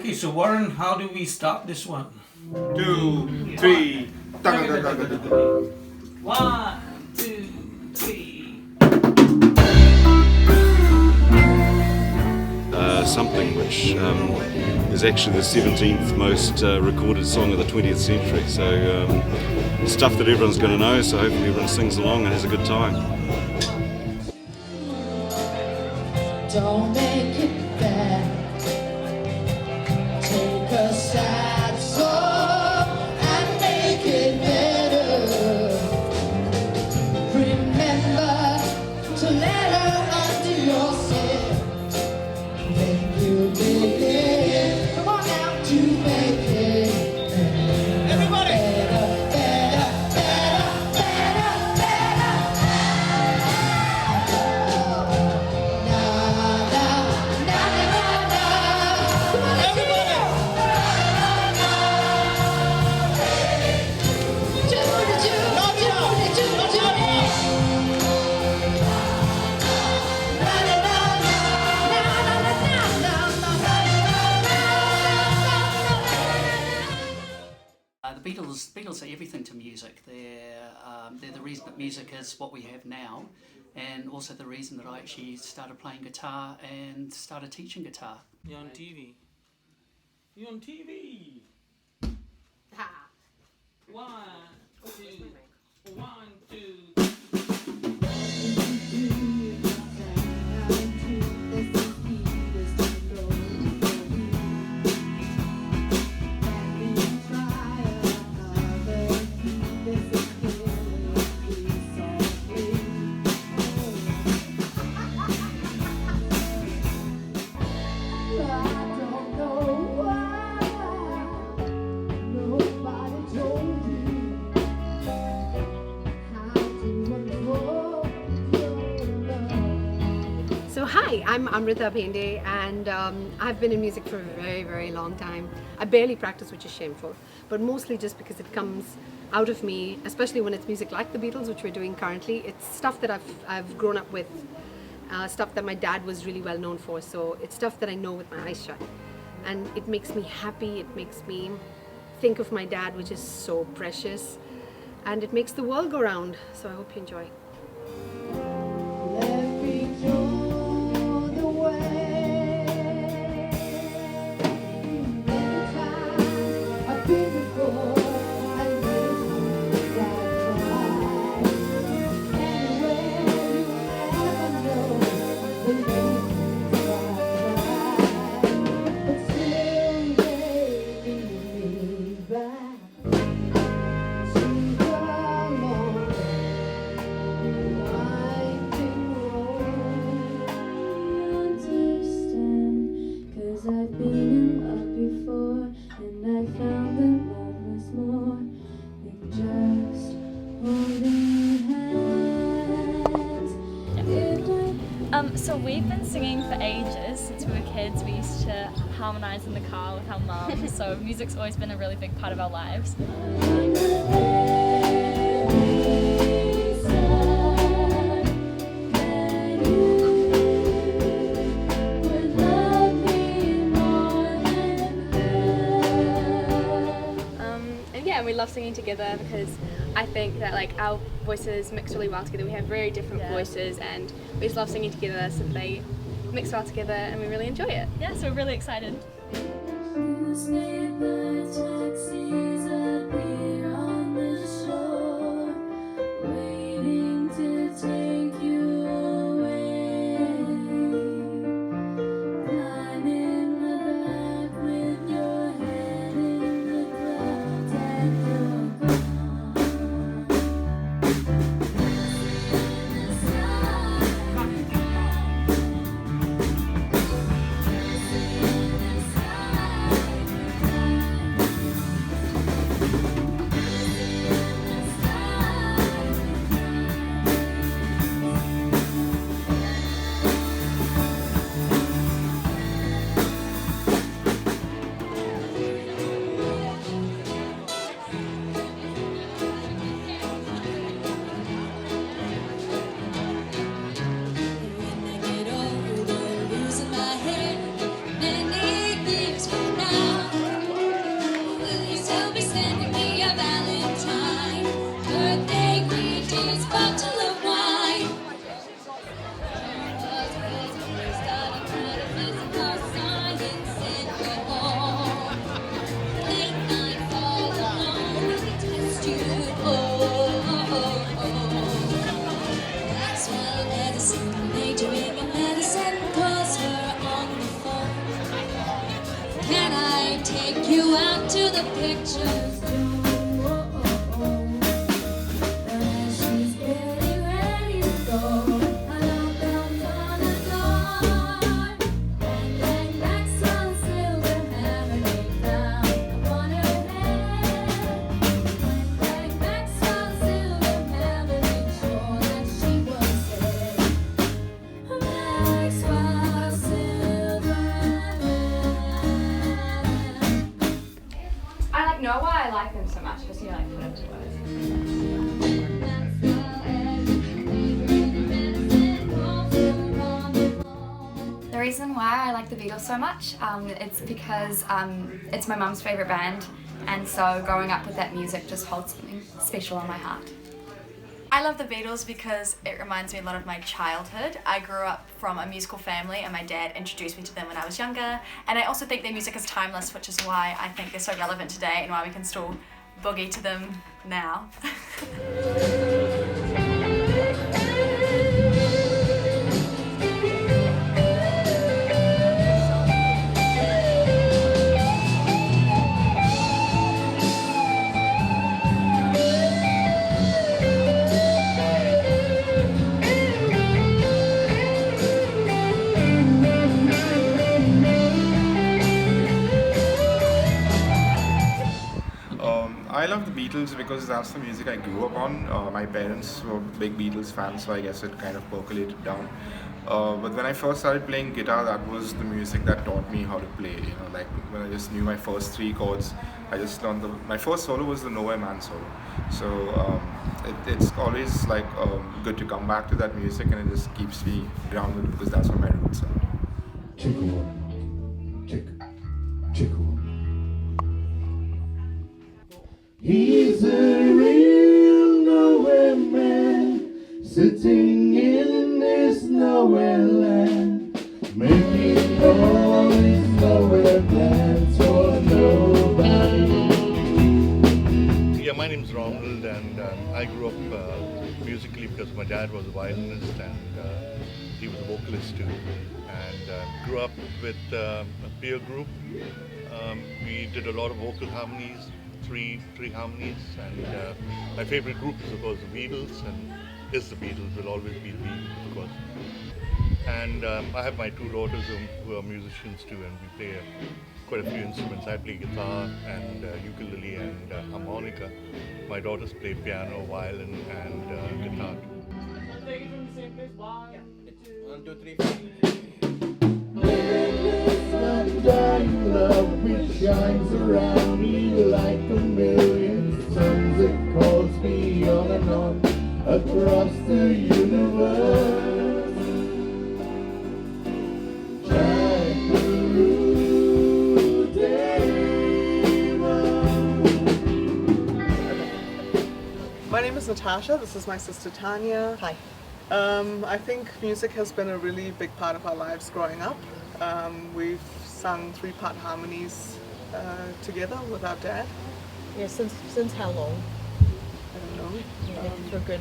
Okay, so Warren, how do we start this one? 2, 3. 1, 2, 3. Something which is actually the 17th most recorded song of the 20th century. So stuff that everyone's going to know, so hopefully everyone sings along and has a good time. Don't make it bad. Take a sad song and make it better. Remember to let her under your skin. Then you begin. Come on now, to make it better. Everybody. Better, better, better, better, better. Na, na, na, na, na. Come on, let's sing it. Judy, Judy, Judy, Judy, Judy. Na, na, na, na, na, na, na, na, na, na. The Beatles are everything to music. They're the reason that music is what we have now, and also the reason that I actually started playing guitar and started teaching guitar. You're on TV. You're on TV. Ha. 1, 2, 1, 2. So hi, I'm Amrita Bhende, and I've been in music for a very, very long time. I barely practice, which is shameful, but mostly just because it comes out of me, especially when it's music like the Beatles, which we're doing currently. It's stuff that I've grown up with, stuff that my dad was really well known for, so it's stuff that I know with my eyes shut. And it makes me happy, it makes me think of my dad, which is so precious, and it makes the world go round, so I hope you enjoy. Let me show the way. Many times I've been before, and many times I've tried. Anywhere you never know the reasons I've tried, but still taking me back to the long winding road. Understand, 'cause I've been in love before, and I found that love was more than just holding hands. So we've been singing for ages. Since we were kids, we used to harmonise in the car with our mum, so music's always been a really big part of our lives. And yeah, we love singing together because I think that like our voices mix really well together. We have very different voices, and we just love singing together, so they mix well together and we really enjoy it. Yeah, so we're really excited. Newspaper taxis appear on the shore, waiting to take you away. Climb in the back with your head in the clouds and you're gone. In the sky. like the Beatles so much? It's because it's my mum's favourite band, and so growing up with that music just holds something special on my heart. I love the Beatles because it reminds me a lot of my childhood. I grew up from a musical family and my dad introduced me to them when I was younger, and I also think their music is timeless, which is why I think they're so relevant today and why we can still boogie to them now. I love the Beatles because that's the music I grew up on. My parents were big Beatles fans, so I guess it kind of percolated down. But when I first started playing guitar, that was the music that taught me how to play. You know, like when I just knew my first 3 chords, I just learned my first solo was the Nowhere Man solo. So it's always like good to come back to that music, and it just keeps me grounded because that's where my roots are. Chickle, chickle. He's a real nowhere man, sitting in this nowhere land, making all his nowhere plans for nobody. Yeah, my name's Ronald, and I grew up musically because my dad was a violinist and he was a vocalist too. And grew up with a peer group. We did a lot of vocal harmonies. Three harmonies, and my favorite group is of course the Beatles, and is the Beatles, will always be the Beatles of course. And I have my 2 daughters who are musicians too, and we play quite a few instruments. I play guitar and ukulele and harmonica. My daughters play piano, violin and guitar. Take it from the same place. 1, 2, 3, 4. Undying love which shines around me like a million suns. It calls me on and on across the universe. My name is Natasha. This is my sister Tanya. Hi. I think music has been a really big part of our lives growing up. We've sung 3-part harmonies together with our dad. Yeah, since how long? I don't know. Yeah, for a good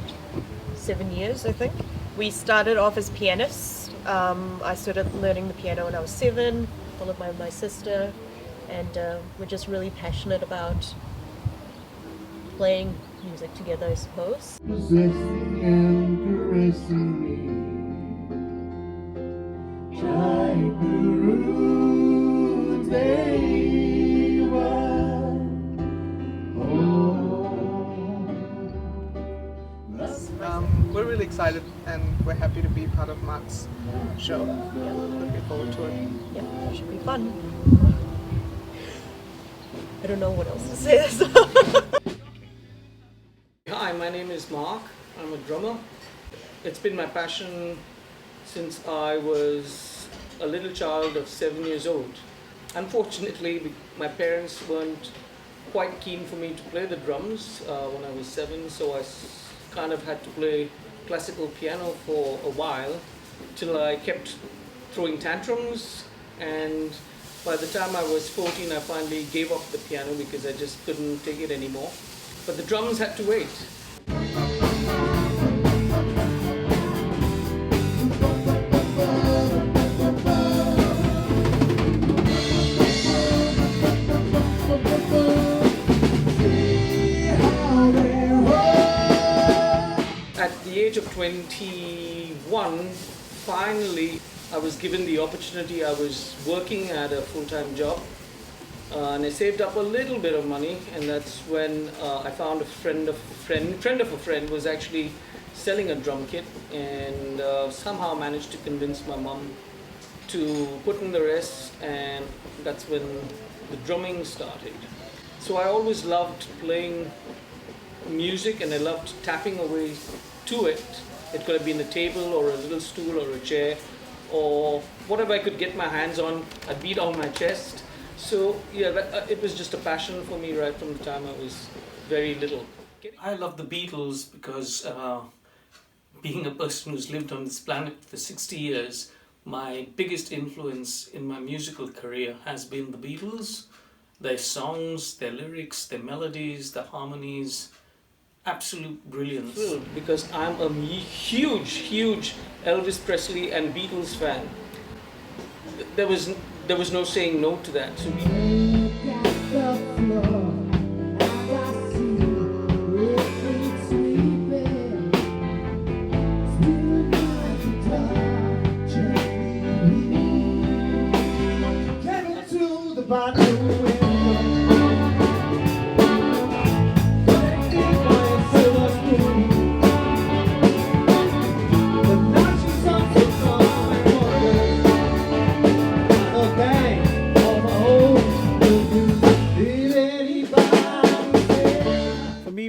7 years, I think. We started off as pianists. I started learning the piano when I was 7, followed by my sister, and we're just really passionate about playing music together, I suppose. Possessing and caressing me. Jai Guru Deva. We're really excited and we're happy to be part of Mark's show. Yeah, looking forward to it. Yeah, it should be fun. I don't know what else to say. Hi, my name is Mark. I'm a drummer. It's been my passion since I was a little child of 7 years old. Unfortunately, my parents weren't quite keen for me to play the drums when I was 7, so I kind of had to play classical piano for a while till I kept throwing tantrums, and by the time I was 14 I finally gave up the piano because I just couldn't take it anymore. But the drums had to wait. At the age of 21, finally I was given the opportunity. I was working at a full-time job and I saved up a little bit of money, and that's when I found a friend of a friend was actually selling a drum kit, and somehow managed to convince my mum to put in the rest, and that's when the drumming started. So I always loved playing music and I loved tapping away to it. It could have been a table or a little stool or a chair or whatever I could get my hands on, I'd beat on my chest. So yeah, it was just a passion for me right from the time I was very little. I love the Beatles because being a person who's lived on this planet for 60 years, my biggest influence in my musical career has been the Beatles. Their songs, their lyrics, their melodies, the harmonies, absolute brilliance. Because I'm a huge Elvis Presley and Beatles fan. There was no saying no to that. So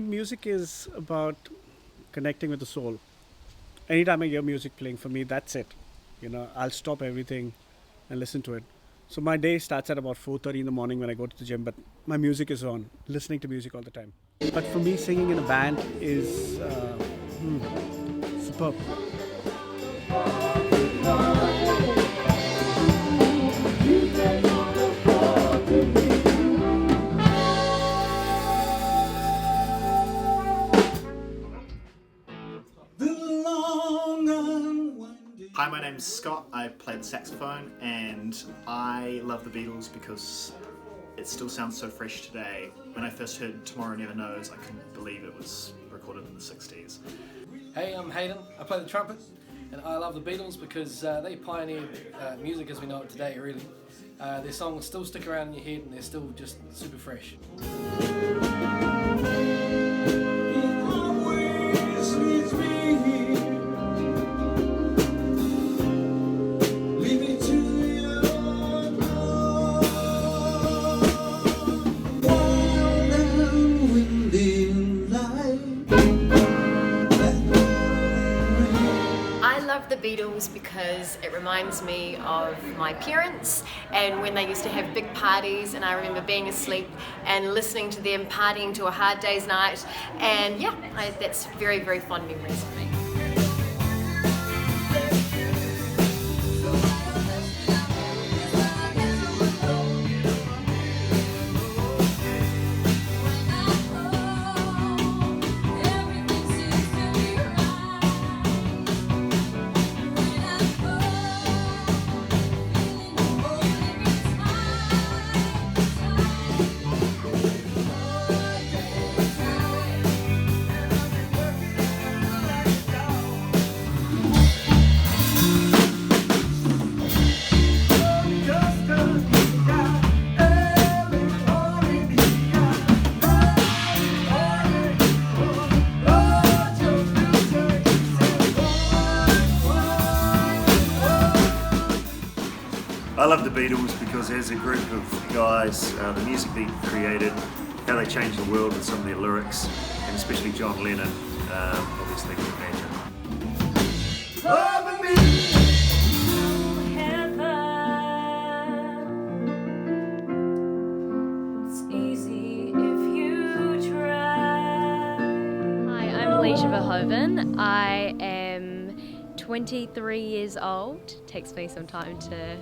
music is about connecting with the soul. Anytime I hear music playing, for me, that's it. You know, I'll stop everything and listen to it. So my day starts at about 4:30 in the morning when I go to the gym, but my music is on, listening to music all the time. But for me, singing in a band is superb. Hi, my name's Scott. I play the saxophone and I love the Beatles because it still sounds so fresh today. When I first heard Tomorrow Never Knows, I couldn't believe it was recorded in the 60s. Hey, I'm Hayden. I play the trumpet and I love the Beatles because they pioneered music as we know it today, really. Their songs still stick around in your head and they're still just super fresh. The Beatles because it reminds me of my parents and when they used to have big parties, and I remember being asleep and listening to them partying to A Hard Day's Night, and yeah, that's very, very fond memories for me. I love the Beatles because as a group of guys, the music they created, how they changed the world with some of their lyrics, and especially John Lennon, obviously can imagine. Hi, I'm Alicia Verhoeven. I am 23 years old. Takes me some time to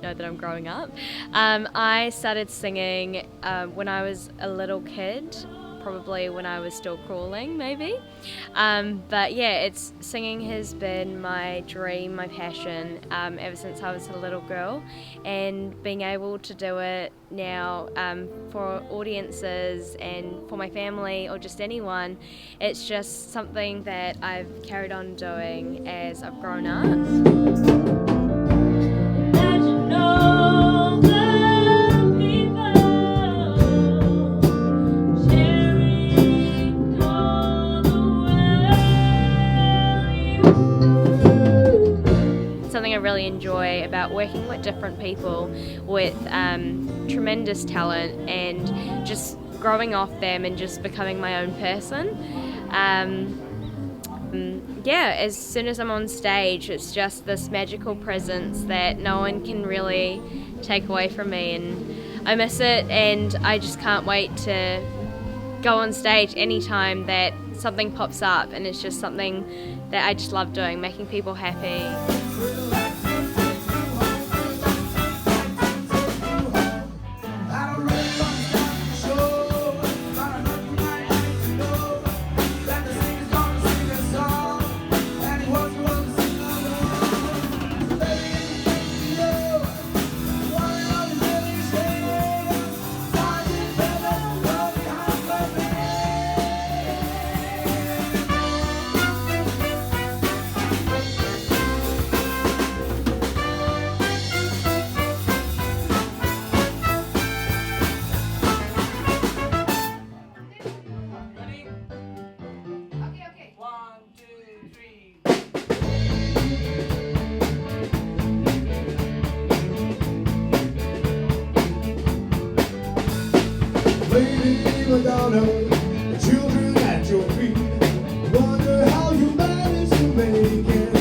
know that I'm growing up. I started singing when I was a little kid, probably when I was still crawling, maybe. But yeah, singing has been my dream, my passion, ever since I was a little girl, and being able to do it now for audiences and for my family or just anyone, it's just something that I've carried on doing as I've grown up. Something I really enjoy about working with different people with tremendous talent and just growing off them and just becoming my own person. Yeah, as soon as I'm on stage, it's just this magical presence that no one can really take away from me, and I miss it, and I just can't wait to go on stage anytime that something pops up, and it's just something that I just love doing, making people happy. Madonna, the children at your feet wonder how you managed to make it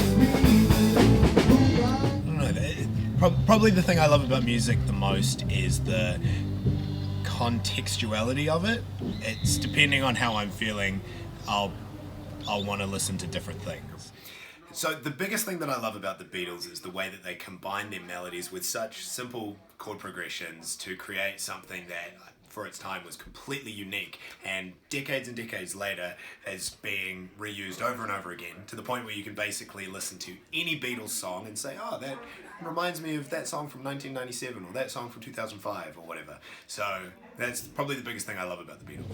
speak. Probably the thing I love about music the most is the contextuality of it. It's depending on how I'm feeling, I'll want to listen to different things. So the biggest thing that I love about the Beatles is the way that they combine their melodies with such simple chord progressions to create something that for its time was completely unique, and decades later is being reused over and over again, to the point where you can basically listen to any Beatles song and say, oh, that reminds me of that song from 1997 or that song from 2005 or whatever. So that's probably the biggest thing I love about the Beatles.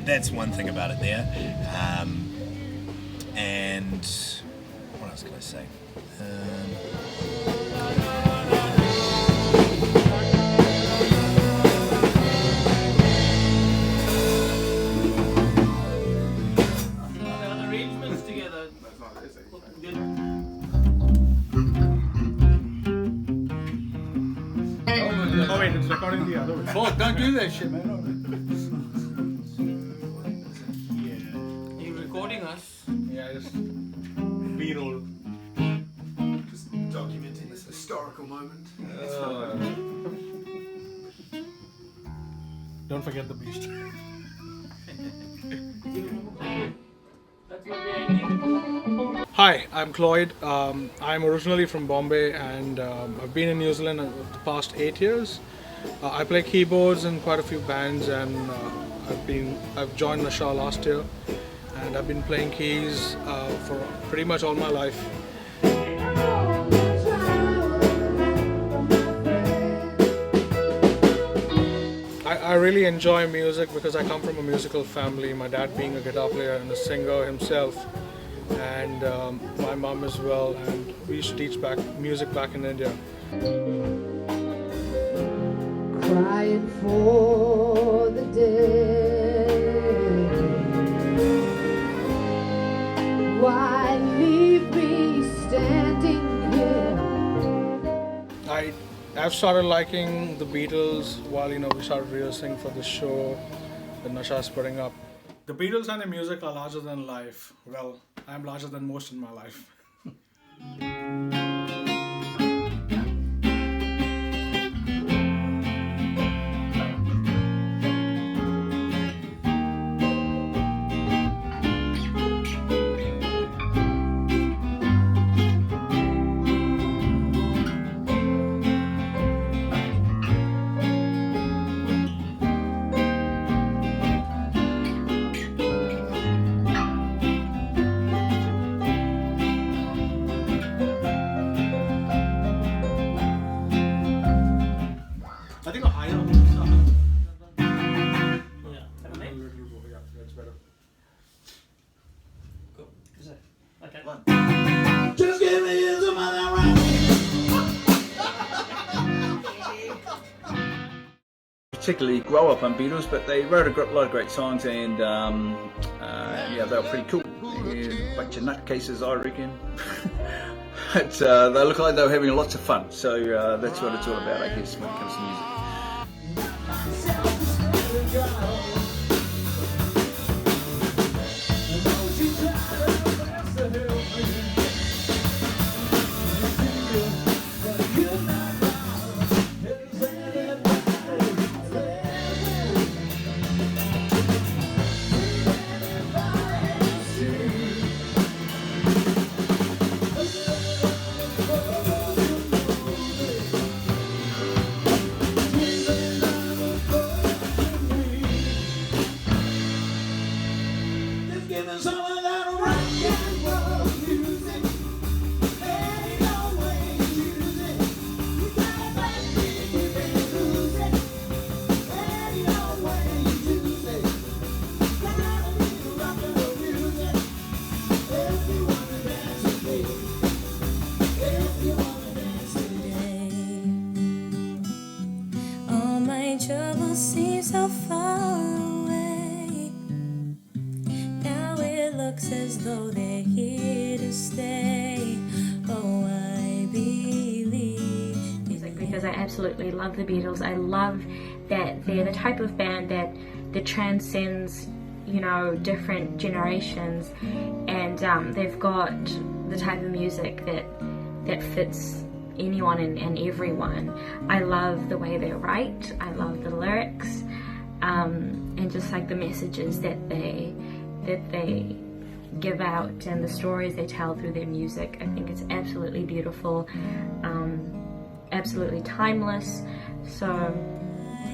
That's one thing about it there. And what else can I say? Oh wait, it's recording the other way. Oh, don't do that shit, man. Are you recording us? Yeah, just B-roll. Just documenting this historical moment. Don't forget the beast. Hi, I'm Cloyd. I'm originally from Bombay, and I've been in New Zealand the past 8 years. I play keyboards in quite a few bands, and I've joined NASHA last year, and I've been playing keys for pretty much all my life. I really enjoy music because I come from a musical family, my dad being a guitar player and a singer himself, and my mom as well, and we used to teach music back in India. Crying for the dead. Why leave me standing here? I've started liking the Beatles while we started rehearsing for this show that NASHA is putting up. The Beatles and their music are larger than life. Well, I'm larger than most in my life. I think a higher. Yeah, that's better. Cool. Is it? Okay. Just give me some other round. Particularly grow up on Beatles, but they wrote a lot of great songs, and yeah, they were pretty cool. A bunch of nutcases, I reckon. But they look like they were having lots of fun, so that's what it's all about, I guess, when it comes to music. some of that rock and roll music. Any old way you use it. You gotta let me lose it. Any old way you use it. Gotta be the rock and roll music. If you wanna dance with me. If you wanna dance today. All my troubles seem so far away. Now it looks as though they're here to stay. Oh, I believe in because I absolutely love the Beatles. I love that they're the type of band that transcends, you know, different generations, and they've got the type of music that fits anyone and everyone. I love the way they write. I love the lyrics, and just like the messages that they give out and the stories they tell through their music. I think it's absolutely beautiful, absolutely timeless. So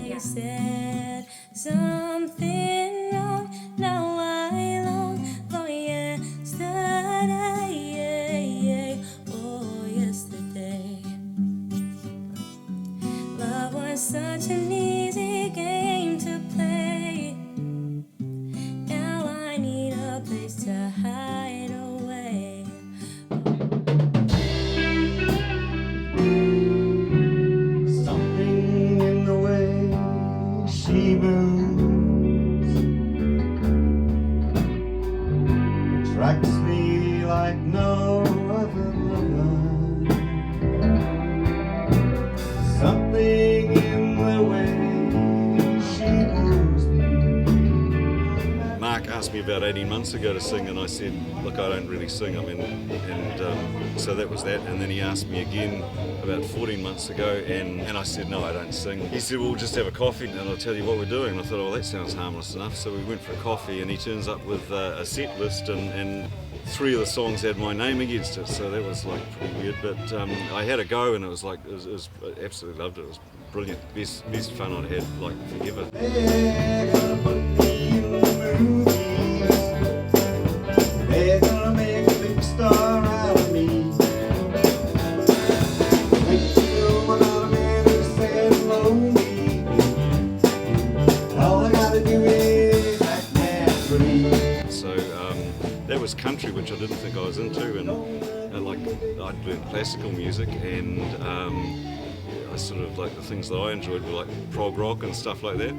I said something wrong. Now I long for yesterday. Oh, yesterday. Love was such an easy game to play. Now I need a place to hide away. Something in the way she moves attracts me like no other lover. Something in the way she moves me. Mark asked me about 18 months ago to sing, and I said, look, I don't really sing. I mean, and so that was that. And then he asked me again about 14 months ago, and I said, no, I don't sing. He said, well, we'll just have a coffee and I'll tell you what we're doing. And I thought, well, that sounds harmless enough. So we went for a coffee, and he turns up with a set list, and 3 of the songs had my name against it. So that was like pretty weird. But I had a go, and it was like, I absolutely loved it. It was brilliant. Best fun I'd had like forever. They're gonna put me in the movies. They're gonna make a big star out of me. Make film about a man who said lonely. All I gotta do is act naturally. So that was country, which I didn't think I was into, and like I'd learned classical music, and I sort of like the things that I enjoyed were like prog rock and stuff like that.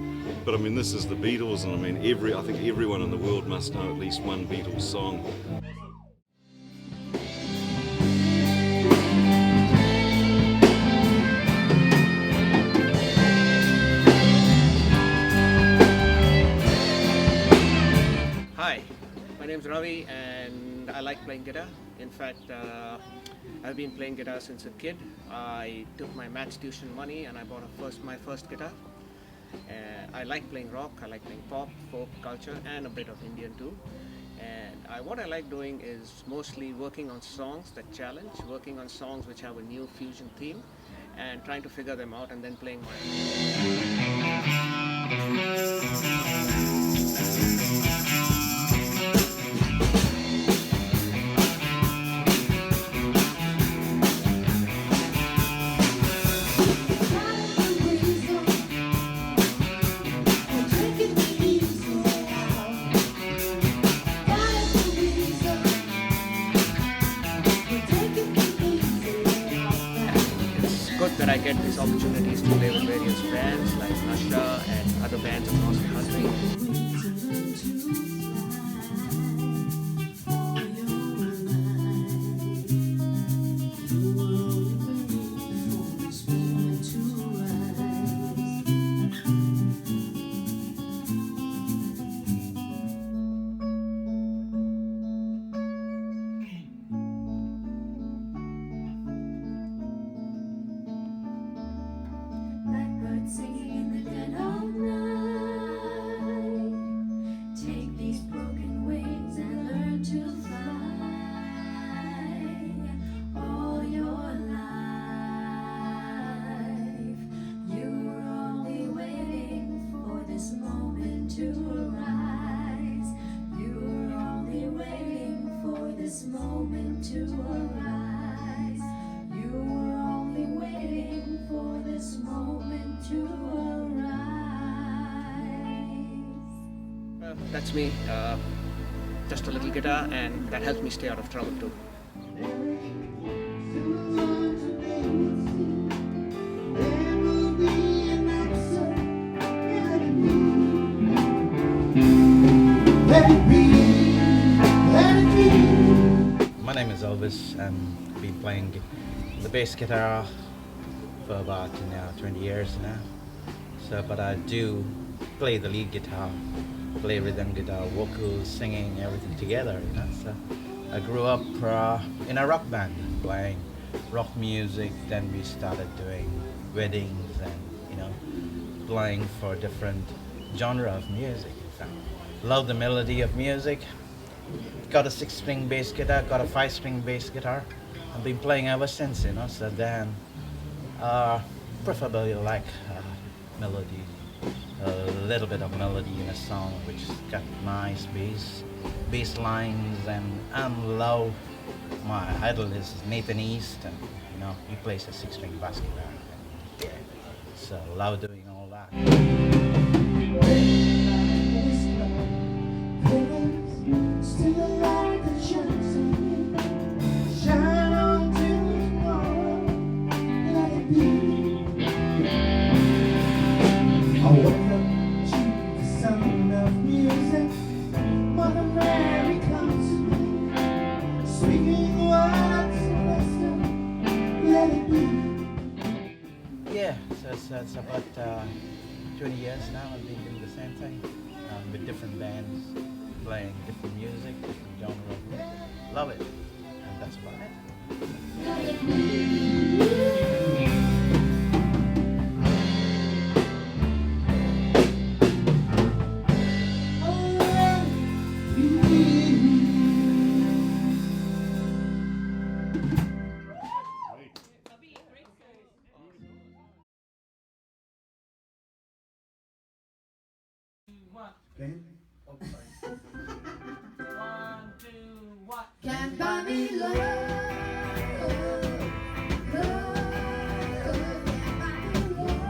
But I mean, this is the Beatles, and I mean, I think everyone in the world must know at least one Beatles song. Hi, my name's Ravi, and I like playing guitar. In fact, I've been playing guitar since a kid. I took my maths tuition money and I bought my first guitar. I like playing rock, I like playing pop, folk, culture, and a bit of Indian too. And what I like doing is mostly working on songs that challenge, working on songs which have a new fusion theme, and trying to figure them out and then playing my good that I get these opportunities to play with various bands like NASHA and other bands across the country. Blackbird singing in the dead of night. That's me, just a little guitar, and that helps me stay out of trouble too. My name is Elvis, and I've been playing the bass guitar for about 20 years now. So, but I do play the lead guitar, play rhythm guitar, vocals, singing, everything together. So I grew up in a rock band, playing rock music. Then we started doing weddings and playing for different genre of music. In fact, love the melody of music. Got a 6-string bass guitar, got a 5-string bass guitar. I've been playing ever since, So then, preferably like melody, a little bit of melody in a song which got nice bass lines, and love. My idol is Nathan East, and he plays a 6-string bass guitar. So love doing all that. Still like the shine on till tomorrow, let it be. I woke up to the sound of music, Mother Mary comes to me, speaking words of wisdom, let it be. Yeah, so it's about 20 years now I've been doing the same thing with different bands, playing different music, different genre of music. Love it, and that's about it. Can't buy me love, love, can't buy me love.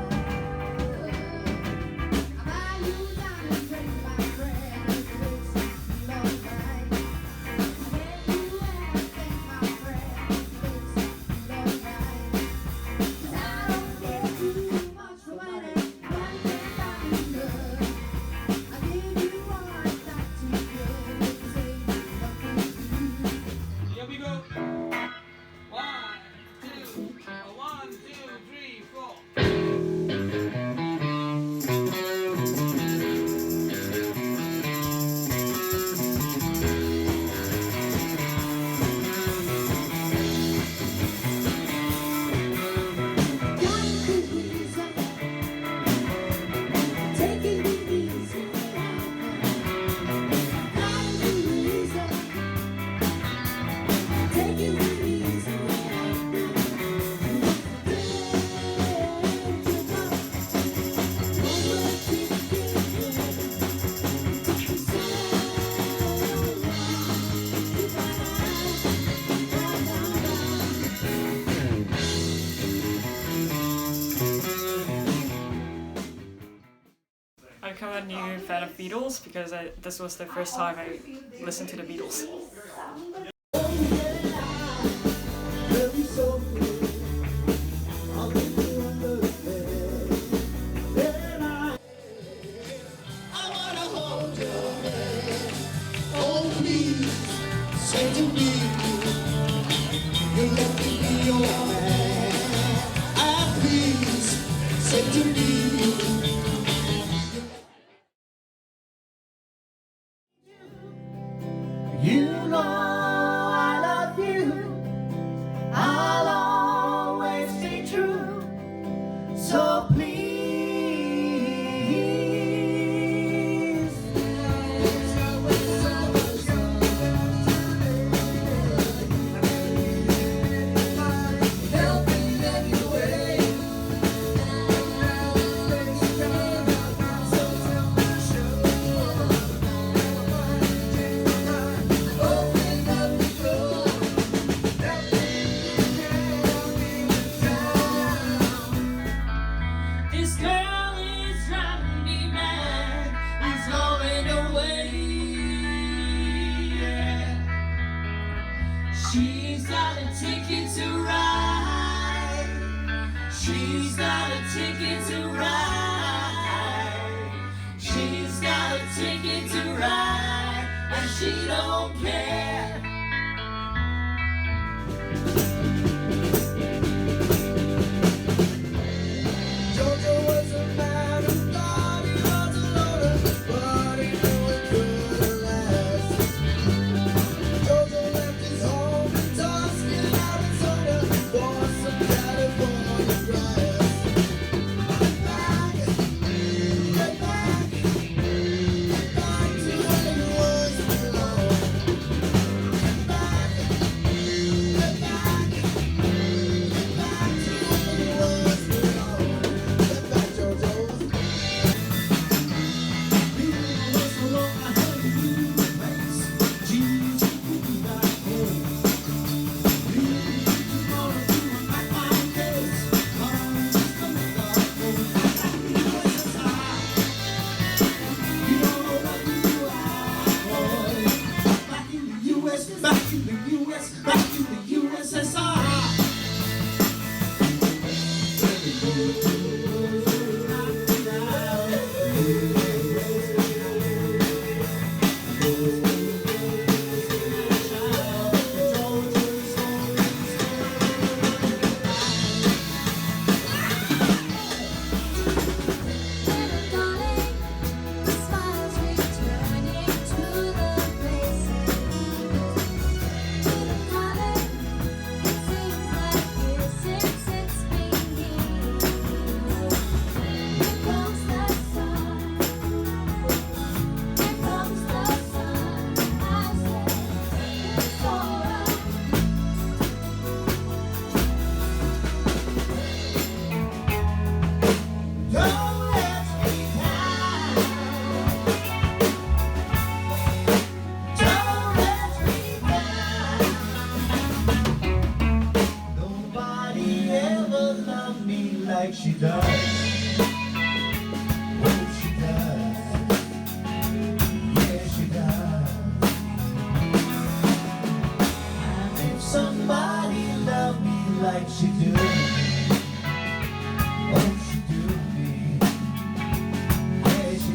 I buy you diamonds, drink my bread, and fix love right. Let you have things, my friend, fix love right. 'Cause I don't get too much for money, money can't buy me love. I give you all I've got to give, say nothing to you. Here we go. 1, 2, 3, 4. Taking it easy, taking it easy. I've become a new fan of Beatles because this was the first time I listened to the Beatles. Oh, please, say to me, you let me be your man. Ah, please, say to me. You know I love you. I'll always stay true. So please. Help me anyway. She's got a ticket to ride. She's got a ticket to ride. She's got a ticket to ride, and she don't care. Jojo was a man who thought he was a loner, but he knew it couldn't last. Jojo left his home in Tuscan, Arizona, for some California grass. Get back to where you once belonged. Get back to where you once belonged. Get back, Jojo. Back in the US, back in the USSR. Nobody ever loved me like she does. Oh, she does. Yeah, she does. If somebody loved me like she do, oh, she do me. Yeah, she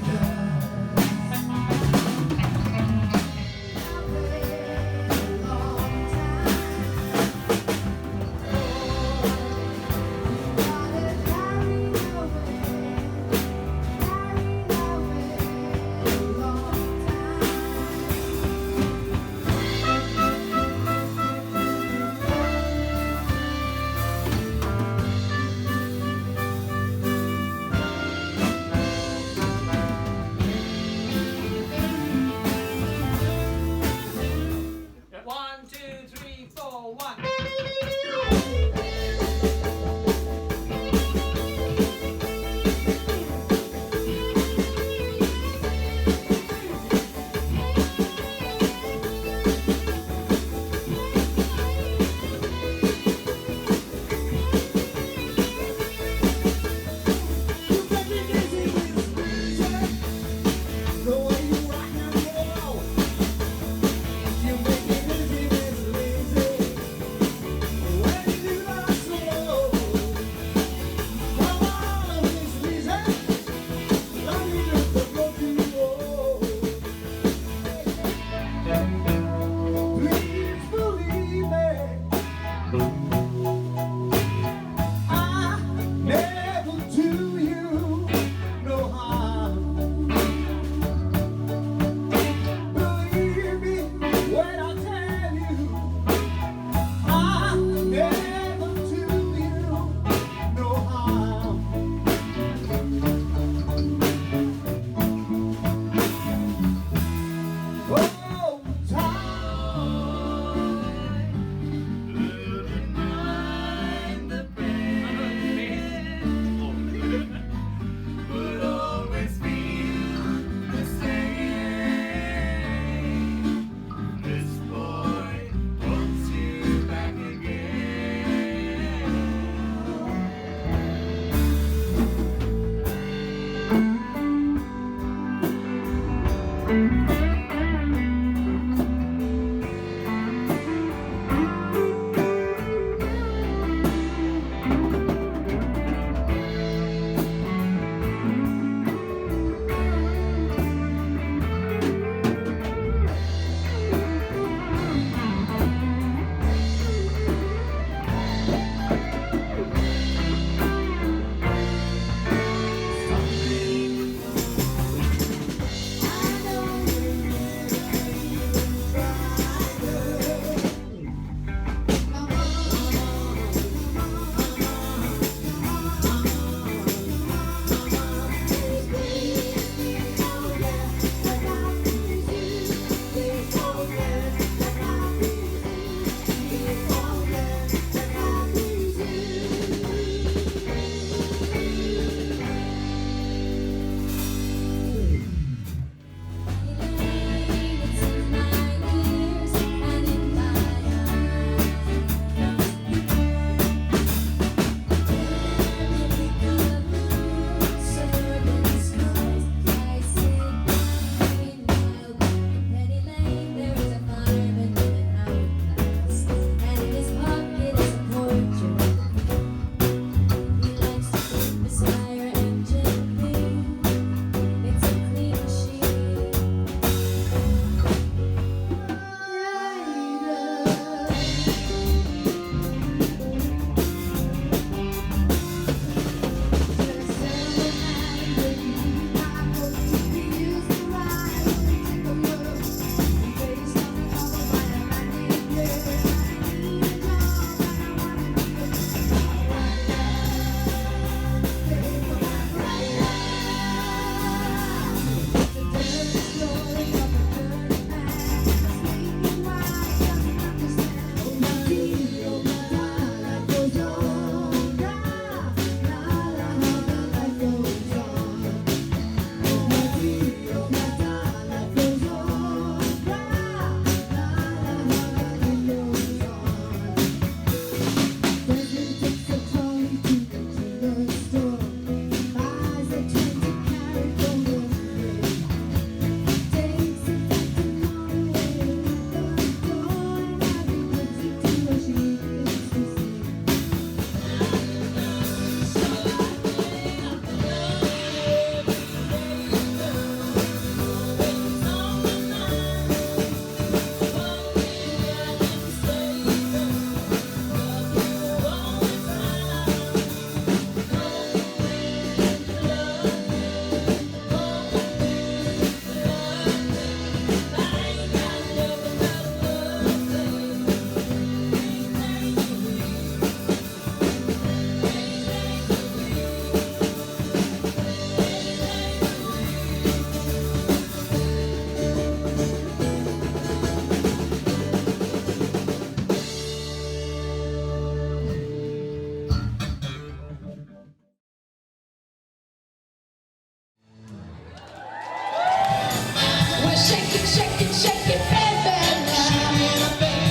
We're shaking, shaking, shaking, baby now.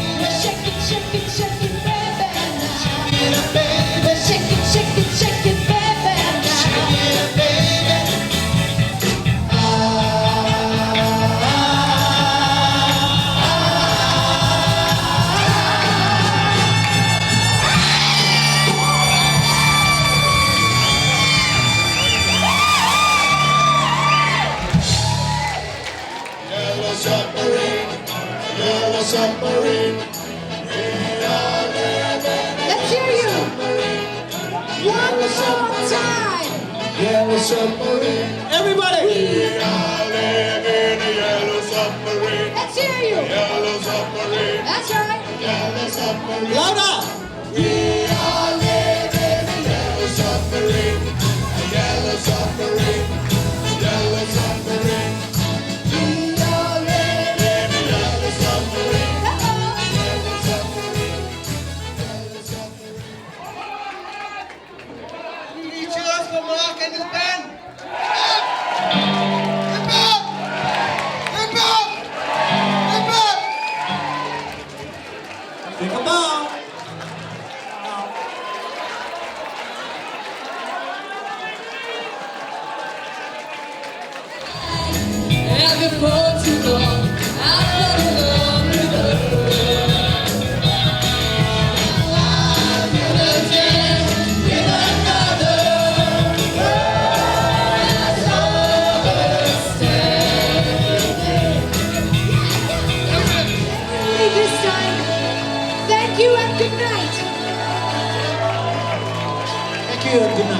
We're shaking, shaking, shaking, baby now. We're shaking, shaking, shaking, baby Yellow submarine, yellow submarine. We are living. Let's hear you. One more time. Yellow submarine. Everybody. We are living a yellow submarine. Let's hear you. Yellow submarine. That's right. Yellow submarine. Louder. We are living a yellow submarine. A yellow submarine. Yellow submarine. We are living a yellow submarine. Yellow submarine. Yellow submarine. We need cheers for Mark and his band. Think about. And before too long, I fell in love with her. I'm gonna dance with another girl. That's all gonna stay. Everybody this time, thank you and good night. Thank you and good night.